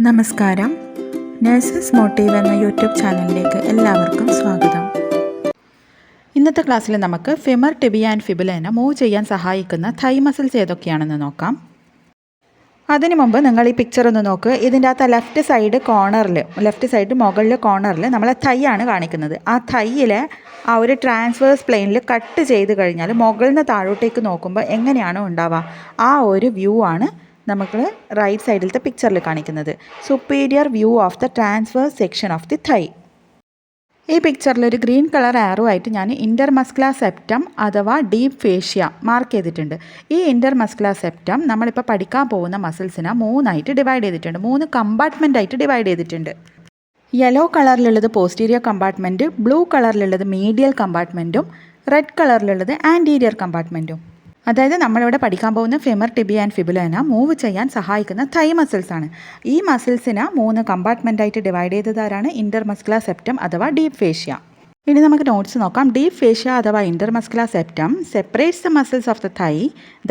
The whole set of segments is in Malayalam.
നമസ്കാരം. നഴ്സസ് മോട്ടീവ് എന്ന യൂട്യൂബ് ചാനലിലേക്ക് എല്ലാവർക്കും സ്വാഗതം. ഇന്നത്തെ ക്ലാസ്സിൽ നമുക്ക് ഫെമർ, ടിബിയ ആൻഡ് ഫിബുലേനെ മൂവ് ചെയ്യാൻ സഹായിക്കുന്ന തൈ മസിൽസ് ഏതൊക്കെയാണെന്ന് നോക്കാം. അതിനു മുമ്പ് നിങ്ങൾ ഈ പിക്ചർ ഒന്ന് നോക്ക്. ഇതിൻ്റെ അകത്ത് ലെഫ്റ്റ് സൈഡ് മുകളിലെ കോർണറിൽ നമ്മളെ തൈ ആണ് കാണിക്കുന്നത്. ആ തൈയിലെ ആ ഒരു ട്രാൻസ്വേഴ്സ് പ്ലെയിനിൽ കട്ട് ചെയ്ത് കഴിഞ്ഞാൽ മുകളിൽ നിന്ന് താഴോട്ടേക്ക് നോക്കുമ്പോൾ എങ്ങനെയാണോ ഉണ്ടാവുക ആ ഒരു വ്യൂ ആണ് നമുക്ക് റൈറ്റ് സൈഡിലത്തെ പിക്ചറിൽ കാണിക്കുന്നത്. Superior view of the transverse section of the തൈ. ഈ പിക്ചറിൽ ഒരു ഗ്രീൻ കളർ ആരോ ആയിട്ട് ഞാൻ ഇൻ്റർമസ്കുലർ സെപ്റ്റം അഥവാ ഡീപ്പ് ഫേഷ്യ മാർക്ക് ചെയ്തിട്ടുണ്ട്. ഈ ഇൻ്റർമസ്കുലർ സെപ്റ്റം നമ്മളിപ്പോൾ പഠിക്കാൻ പോകുന്ന മസിൽസിനെ 3 ഡിവൈഡ് ചെയ്തിട്ടുണ്ട്. 3 കമ്പാർട്ട്മെൻറ്റായിട്ട് ഡിവൈഡ് ചെയ്തിട്ടുണ്ട്. യെല്ലോ കളറിലുള്ളത് പോസ്റ്റീരിയർ കമ്പാർട്ട്മെൻറ്റ്, ബ്ലൂ കളറിലുള്ളത് മീഡിയൽ കമ്പാർട്ട്മെൻറ്റും, റെഡ് കളറിലുള്ളത് ആൻറ്റീരിയർ കമ്പാർട്ട്മെൻറ്റും. അതായത് നമ്മളിവിടെ പഠിക്കാൻ പോകുന്ന ഫെമർ, ടിബിയ ആൻഡ് ഫിബുലേനെ മൂവ് ചെയ്യാൻ സഹായിക്കുന്ന തൈ മസിൽസാണ്. ഈ മസിൽസിനെ 3 കമ്പാർട്ട്മെൻറ്റായിട്ട് ഡിവൈഡ് ചെയ്തതാരാണ്? ഇൻ്റർമസ്കുലർ സെപ്റ്റം അഥവാ ഡീപ്പ് ഫേഷ്യ. ഇനി നമുക്ക് നോട്ട്സ് നോക്കാം. ഡീപ്പ് ഫേഷ്യ അഥവാ intermuscular septum separates the muscles of the thigh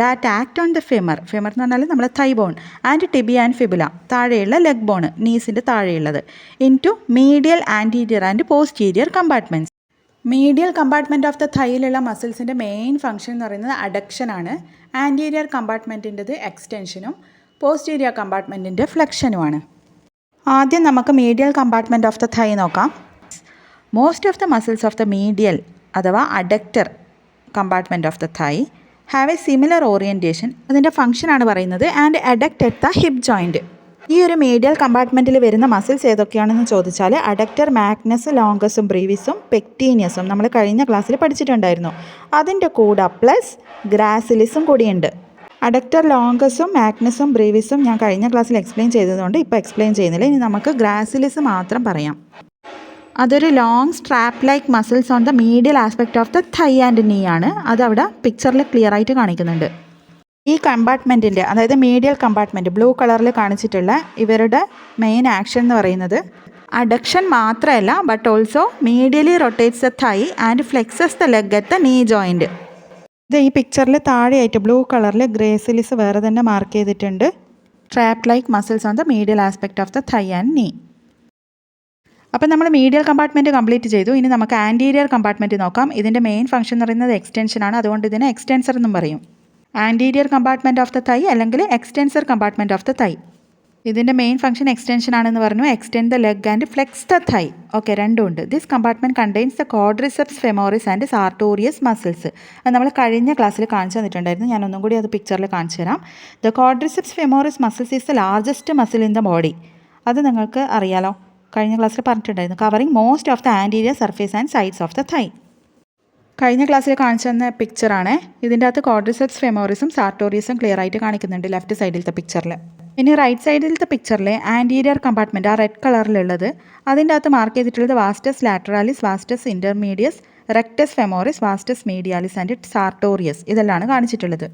that act on the femur എന്ന് പറഞ്ഞാൽ നമ്മളെ thigh bone, and tibia and fibula താഴെയുള്ള ലെഗ് ബോൺ, നീസിൻ്റെ താഴെയുള്ളത്, into medial, anterior and posterior compartments. Medial compartment of the തൈയിലുള്ള മസിൽസിൻ്റെ മെയിൻ ഫംഗ്ഷൻ എന്ന് പറയുന്നത് അഡക്ഷനാണ്. Anterior കമ്പാർട്ട്മെൻറ്റിൻ്റെത് എക്സ്റ്റൻഷനും posterior കമ്പാർട്ട്മെൻറ്റിൻ്റെ ഫ്ലെക്ഷനുമാണ്. ആദ്യം നമുക്ക് മീഡിയൽ കമ്പാർട്ട്മെൻറ്റ് ഓഫ് ദ തൈ നോക്കാം. Most of the muscles of the medial അഥവാ adductor compartment of the thigh have a similar orientation. അതിൻ്റെ ഫംഗ്ഷനാണ് പറയുന്നത് and adduct at the hip joint. ഈ ഒരു മീഡിയൽ കമ്പാർട്ട്മെൻറ്റിൽ വരുന്ന മസിൽസ് ഏതൊക്കെയാണെന്ന് ചോദിച്ചാൽ അഡക്റ്റർ മാഗ്നസ് ലോങ്കസും ബ്രീവിസും പെക്ടീനിയസും നമ്മൾ കഴിഞ്ഞ ക്ലാസ്സിൽ പഠിച്ചിട്ടുണ്ടായിരുന്നു. അതിൻ്റെ കൂടെ പ്ലസ് ഗ്രാസിലിസും കൂടിയുണ്ട്. അഡക്റ്റർ ലോങ്കസും മാഗ്നസും ബ്രീവിസും ഞാൻ കഴിഞ്ഞ ക്ലാസ്സിൽ എക്സ്പ്ലെയിൻ ചെയ്തതുകൊണ്ട് ഇപ്പോൾ എക്സ്പ്ലെയിൻ ചെയ്യുന്നില്ല. ഇനി നമുക്ക് ഗ്രാസിലിസ് മാത്രം പറയാം. അതൊരു long strap like muscles on the medial aspect of the thigh and knee ആണ്. അതവിടെ പിക്ചറിൽ ക്ലിയർ ആയിട്ട് കാണിക്കുന്നുണ്ട്. ഈ കമ്പാർട്ട്മെൻറ്റിൻ്റെ അതായത് മീഡിയൽ കമ്പാർട്ട്മെൻറ്റ് ബ്ലൂ കളറിൽ കാണിച്ചിട്ടുള്ള ഇവരുടെ മെയിൻ ആക്ഷൻ എന്ന് പറയുന്നത് അഡക്ഷൻ മാത്രമല്ല, but also medially rotates the thigh and flexes the leg at the knee joint. ഇത് ഈ പിക്ചറിൽ താഴെയായിട്ട് ബ്ലൂ കളറിൽ ഗ്രേസിലിസ് വേറെ തന്നെ മാർക്ക് ചെയ്തിട്ടുണ്ട്. Trap like muscles on the medial aspect of the thigh and knee. അപ്പോൾ നമ്മൾ മീഡിയൽ കമ്പാർട്ട്മെൻറ്റ് കംപ്ലീറ്റ് ചെയ്തു. ഇനി നമുക്ക് ആൻറ്റീരിയർ കമ്പാർട്ട്മെൻറ്റ് നോക്കാം. ഇതിൻ്റെ മെയിൻ ഫംഗ്ഷൻ എന്ന് പറയുന്നത് എക്സ്റ്റൻഷനാണ്. അതുകൊണ്ട് ഇതിനെ എക്സ്റ്റൻസർ എന്നും പറയും. ആൻറ്റീരിയർ കമ്പാർട്ട്മെൻറ്റ് ഓഫ് ദ തൈ അല്ലെങ്കിൽ എക്സ്റ്റൻസർ കമ്പാർട്ട്മെൻറ്റ് ഓഫ് ദ തൈ. ഇതിൻ്റെ മെയിൻ ഫംഗ്ഷൻ എക്സ്റ്റൻഷൻ ആണെന്ന് പറഞ്ഞു. Extend the leg and flex the thigh. Okay, രണ്ടുമുണ്ട്. This compartment contains the quadriceps femoris and sartorius muscles. അത് നമ്മൾ കഴിഞ്ഞ ക്ലാസ്സിൽ കാണിച്ചു തന്നിട്ടുണ്ടായിരുന്നു. ഞാൻ ഒന്നും കൂടി അത് പിക്ചറിൽ കാണിച്ചു തരാം. The quadriceps femoris muscles is the largest muscle in the body. അത് നിങ്ങൾക്ക് അറിയാലോ, കഴിഞ്ഞ ക്ലാസ്സിൽ പറഞ്ഞിട്ടുണ്ടായിരുന്നു. Covering most of the anterior surface and sides of the തൈ. കഴിഞ്ഞ ക്ലാസ്സിൽ കാണിച്ചു തന്ന പിക്ചറാണ്. ഇതിൻ്റെ അകത്ത് ക്വാഡ്രിസെപ്സ് ഫെമോറിസും സാർട്ടോറിയസും ക്ലിയർ ആയിട്ട് കാണിക്കുന്നുണ്ട് ലെഫ്റ്റ് സൈഡിലത്തെ പിക്ചറിൽ. ഇനി റൈറ്റ് സൈഡിലത്തെ പിക്ചറിൽ ആൻറ്റീരിയർ കമ്പാർട്ട്മെൻറ്റ് ആ റെഡ് കളറിലുള്ളത്, അതിൻ്റെ അകത്ത് മാർക്ക് ചെയ്തിട്ടുള്ളത് vastus lateralis, vastus intermedius, rectus femoris, vastus medialis and sartorius ഇതെല്ലാമാണ് കാണിച്ചിട്ടുള്ളത്.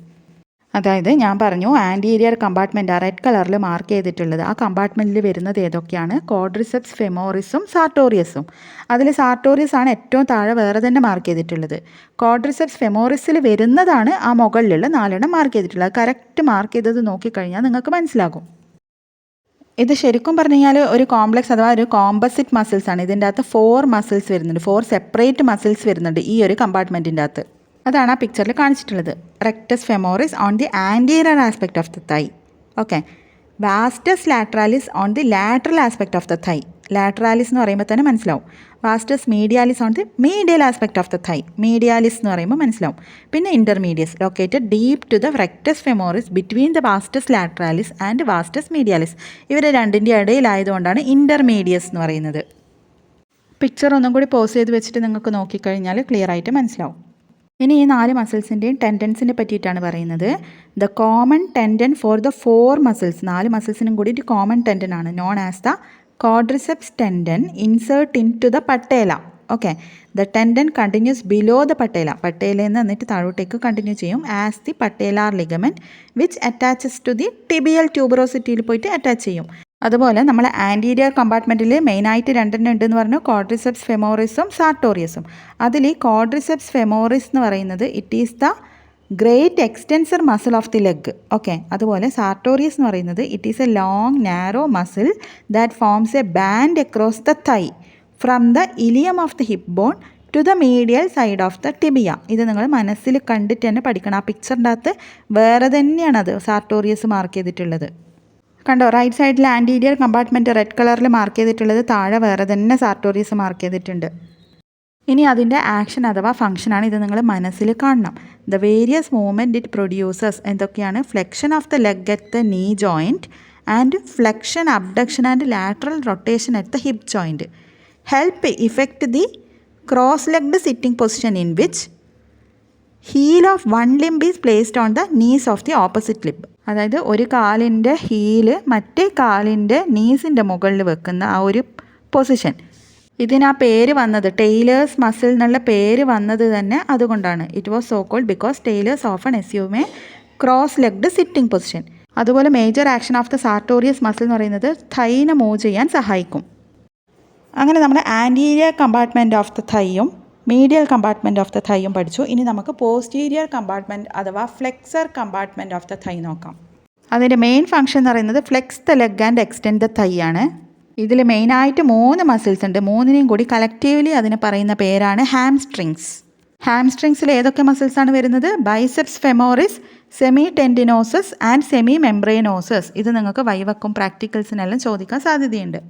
അതായത് ഞാൻ പറഞ്ഞു ആൻറ്റീരിയർ കമ്പാർട്ട്മെൻറ്റ് ആ റെഡ് കളറിൽ മാർക്ക് ചെയ്തിട്ടുള്ളത് ആ കമ്പാർട്ട്മെൻറ്റിൽ വരുന്നത് ഏതൊക്കെയാണ്? ക്വാഡ്രിസെപ്സ് ഫെമോറിസും സാർട്ടോറിയസും. അതിൽ സാർട്ടോറിയസ് ആണ് ഏറ്റവും താഴെ വേറെ തന്നെ മാർക്ക് ചെയ്തിട്ടുള്ളത്. ക്വാഡ്രിസെപ്സ് ഫെമോറിസിൽ വരുന്നതാണ് ആ മുകളിലുള്ള 4 മാർക്ക് ചെയ്തിട്ടുള്ളത്. കറക്റ്റ് മാർക്ക് ചെയ്തത് നോക്കിക്കഴിഞ്ഞാൽ നിങ്ങൾക്ക് മനസ്സിലാകും. ഇത് ശരിക്കും പറഞ്ഞു കഴിഞ്ഞാൽ ഒരു കോംപ്ലക്സ് അഥവാ ഒരു കോമ്പസിറ്റ് മസിൽസ് ആണ്. ഇതിൻ്റെ അകത്ത് 4 മസിൽസ് വരുന്നുണ്ട്, 4 സെപ്പറേറ്റ് മസിൽസ് വരുന്നുണ്ട് ഈ ഒരു കമ്പാർട്ട്മെൻറ്റിൻ്റെ അകത്ത്. അതാണ് ആ പിക്ചറിൽ കാണിച്ചിട്ടുള്ളത്. Rectus femoris on the anterior aspect of the thigh. Okay, vastus lateralis on the lateral aspect of the thigh. Lateralis എന്ന് പറയുമ്പോൾ തന്നെ മനസ്സിലാവും. Vastus medialis on the medial aspect of the thigh. Medialis എന്ന് പറയുമ്പോൾ മനസ്സിലാവും. പിന്നെ intermedius located deep to the rectus femoris between the vastus lateralis and vastus medialis. ഇവർ രണ്ടിൻ്റെ ഇടയിലായതുകൊണ്ടാണ് ഇൻ്റർമീഡിയസ് എന്ന് പറയുന്നത്. പിക്ചർ ഒന്നും കൂടി പോസ് ചെയ്ത് വെച്ചിട്ട് നിങ്ങൾക്ക് നോക്കിക്കഴിഞ്ഞാൽ ക്ലിയർ ആയിട്ട് മനസ്സിലാവും. ഇനി ഈ 4 മസിൽസിൻ്റെയും ടെൻഡൻസിനെ പറ്റിയിട്ടാണ് പറയുന്നത്. The common tendon for the 4 muscles, 4 മസിൽസിനും കൂടിയിട്ട് കോമൺ ടെൻഡൻ ആണ്, known as the quadriceps tendon insert into the patella. Okay, the tendon continues below the patella. പട്ടേലയിൽ നിന്ന് എന്നിട്ട് താഴോട്ടേക്ക് കണ്ടിന്യൂ ചെയ്യും as the patellar ligament which attaches to the tibial ട്യൂബറോസിറ്റിയിൽ പോയിട്ട് അറ്റാച്ച് ചെയ്യും. അതുപോലെ നമ്മൾ ആൻറ്റീരിയർ കമ്പാർട്ട്മെൻറ്റിൽ മെയിനായിട്ട് 2 ഉണ്ടെന്ന് പറഞ്ഞു, ക്വാഡ്രിസെപ്സ് ഫെമോറിസും സാർട്ടോറിയസും. അതിൽ ഈ ക്വാഡ്രിസെപ്സ് ഫെമോറിസ് എന്ന് പറയുന്നത് it is the great extensor muscle of the leg. Okay, അതുപോലെ സാർട്ടോറിയസ് എന്ന് പറയുന്നത് it is a long narrow muscle that forms a band across the thigh from the ilium of the hip bone to the medial side of the tibia. ഇത് നിങ്ങൾ മനസ്സിൽ കണ്ടിട്ട് തന്നെ പഠിക്കണം. ആ പിക്ചറിൻ്റെ അകത്ത് വേറെ തന്നെയാണത് സാർട്ടോറിയസ് മാർക്ക് ചെയ്തിട്ടുള്ളത്. കണ്ടോ, റൈറ്റ് സൈഡിൽ ആൻറ്റീരിയർ കമ്പാർട്ട്മെൻറ്റ് റെഡ് കളറിൽ മാർക്ക് ചെയ്തിട്ടുള്ളത്, താഴെ വേറെ തന്നെ സാർട്ടോറിയസ് മാർക്ക് ചെയ്തിട്ടുണ്ട്. ഇനി അതിൻ്റെ ആക്ഷൻ അഥവാ ഫംഗ്ഷനാണ്. ഇത് നിങ്ങൾ മനസ്സിൽ കാണണം. The various movement it produces എന്തൊക്കെയാണ്? Flexion of the leg at the knee joint and flexion, abduction and lateral rotation at the hip joint. Help effect the cross legged sitting position in which heel of one limb is placed on the knees of the opposite limb. അതായത് ഒരു കാലിൻ്റെ ഹീല് മറ്റേ കാലിൻ്റെ നീസിൻ്റെ മുകളിൽ വെക്കുന്ന ആ ഒരു പൊസിഷൻ. ഇതിനാ പേര് വന്നത്, ടെയിലേഴ്സ് മസിൽ എന്നുള്ള പേര് വന്നത് തന്നെ അതുകൊണ്ടാണ്. It was so called because tailors often assume a cross legged sitting position. അതുപോലെ major action of the sartorius muscle എന്ന് പറയുന്നത് തൈനെ മൂവ് ചെയ്യാൻ സഹായിക്കും. അങ്ങനെ നമ്മൾ ആൻറ്റീരിയർ കമ്പാർട്ട്മെൻറ്റ് ഓഫ് ദ തൈയും മീഡിയൽ കമ്പാർട്ട്മെൻറ്റ് ഓഫ് ദ തൈയും പഠിച്ചു. ഇനി നമുക്ക് പോസ്റ്റീരിയർ കമ്പാർട്ട്മെൻറ്റ് അഥവാ flexor compartment of the thigh നോക്കാം. അതിൻ്റെ മെയിൻ ഫംഗ്ഷൻ എന്ന് പറയുന്നത് flex the leg and extend the thigh ആണ്. ഇതിൽ മെയിനായിട്ട് 3 മസിൽസ് ഉണ്ട്. 3നെയും കൂടി കളക്റ്റീവ്ലി അതിന് പറയുന്ന പേരാണ് ഹാംസ്ട്രിങ്സ്. ഹാംസ്ട്രിങ്സിൽ ഏതൊക്കെ മസിൽസാണ് വരുന്നത്? Biceps femoris, semitendinosus and semimembranosus. ഇത് നിങ്ങൾക്ക് വൈവക്കും പ്രാക്ടിക്കൽസിനെല്ലാം ചോദിക്കാൻ സാധ്യതയുണ്ട്.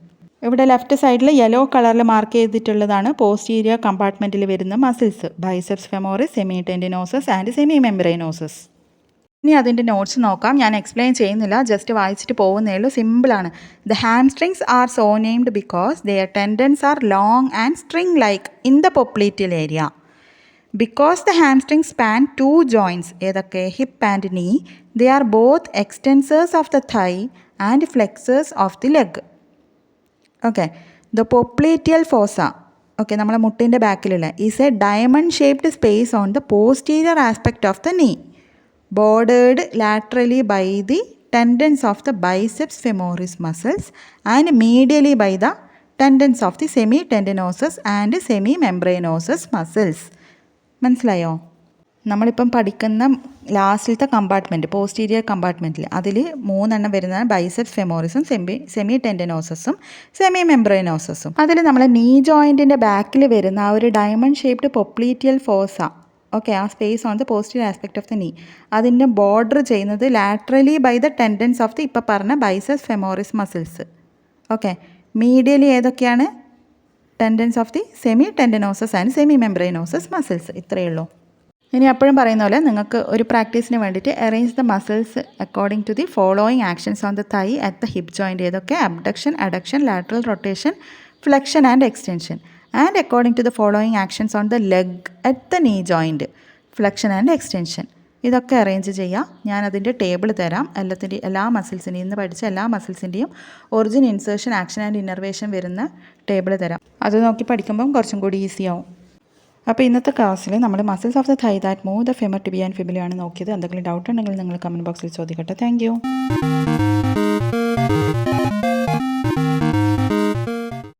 ഇവിടെ ലെഫ്റ്റ് സൈഡിൽ യെല്ലോ കളറിൽ മാർക്ക് ചെയ്തിട്ടുള്ളതാണ് പോസ്റ്റീരിയർ കമ്പാർട്ട്മെൻറ്റിൽ വരുന്ന മസിൽസ്. Biceps femoris, semitendinosus and semimembranosus. ഇനി അതിൻ്റെ നോട്ട്സ് നോക്കാം. ഞാൻ എക്സ്പ്ലെയിൻ ചെയ്യുന്നില്ല, ജസ്റ്റ് വായിച്ചിട്ട് പോകുന്നേ ഉള്ളൂ. സിമ്പിളാണ്. The hamstrings are so named because their tendons are long and string like in the popliteal area. Because the hamstrings span 2 joints, ഏതൊക്കെ? Hip and knee. They are both extensors of the thigh and flexors of the leg. Okay, the popliteal fossa, okay, നമ്മളെ മുട്ടിൻ്റെ ബാക്കിലുള്ള, is a diamond shaped space on the posterior aspect of the knee, bordered laterally by the tendons of the biceps femoris muscles and medially by the tendons of the semitendinosus and semimembranosus muscles. മനസ്സിലായോ? നമ്മളിപ്പം പഠിക്കുന്ന ലാസ്റ്റിലത്തെ കമ്പാർട്ട്മെൻറ്റ് പോസ്റ്റീരിയർ കമ്പാർട്ട്മെൻറ്റിൽ അതിൽ 3 വരുന്നതാണ് ബൈസെപ്സ് ഫെമോറിസും സെമി ടെൻഡനോസസും സെമി മെംബ്രേനോസസും. അതിൽ നമ്മൾ നീ ജോയിൻറ്റിൻ്റെ ബാക്കിൽ വരുന്ന ആ ഒരു diamond shaped popliteal fossa, okay, ആ space on the posterior aspect of the knee, അതിൻ്റെ ബോർഡർ ചെയ്യുന്നത് laterally by the tendons of the ഇപ്പോൾ പറഞ്ഞ biceps femoris muscles. Okay, medially ഏതൊക്കെയാണ്? Tendons of the semitendinosus and semimembranosus muscles. ഇത്രയേ ഉള്ളൂ. ഇനി എപ്പോഴും പറയുന്ന പോലെ നിങ്ങൾക്ക് ഒരു പ്രാക്ടീസിന് വേണ്ടിയിട്ട് arrange the muscles according to the following actions on the thigh at the hip joint. ഏതൊക്കെ? Abduction, adduction, lateral rotation, flexion and extension. And according to the following actions on the leg at the knee joint, flexion and extension. ഇതൊക്കെ അറേഞ്ച് ചെയ്യാം. ഞാനതിൻ്റെ ടേബിൾ തരാം. എല്ലാ മസിൽസിൻ്റെയും, ഇന്ന് പഠിച്ച എല്ലാ മസിൽസിൻ്റെയും origin, insertion, action and innervation വരുന്ന ടേബിൾ തരാം. അത് നോക്കി പഠിക്കുമ്പം കുറച്ചും കൂടി ഈസി ആവും. അപ്പോൾ ഇന്നത്തെ ക്ലാസ്സിൽ നമ്മൾ muscles of the thigh that move the femur tibia and fibula ആണ് നോക്കിയത്. എന്തെങ്കിലും ഡൗട്ട് ഉണ്ടെങ്കിൽ നിങ്ങൾ കമൻറ്റ് ബോക്സിൽ ചോദിക്കട്ടെ. Thank you.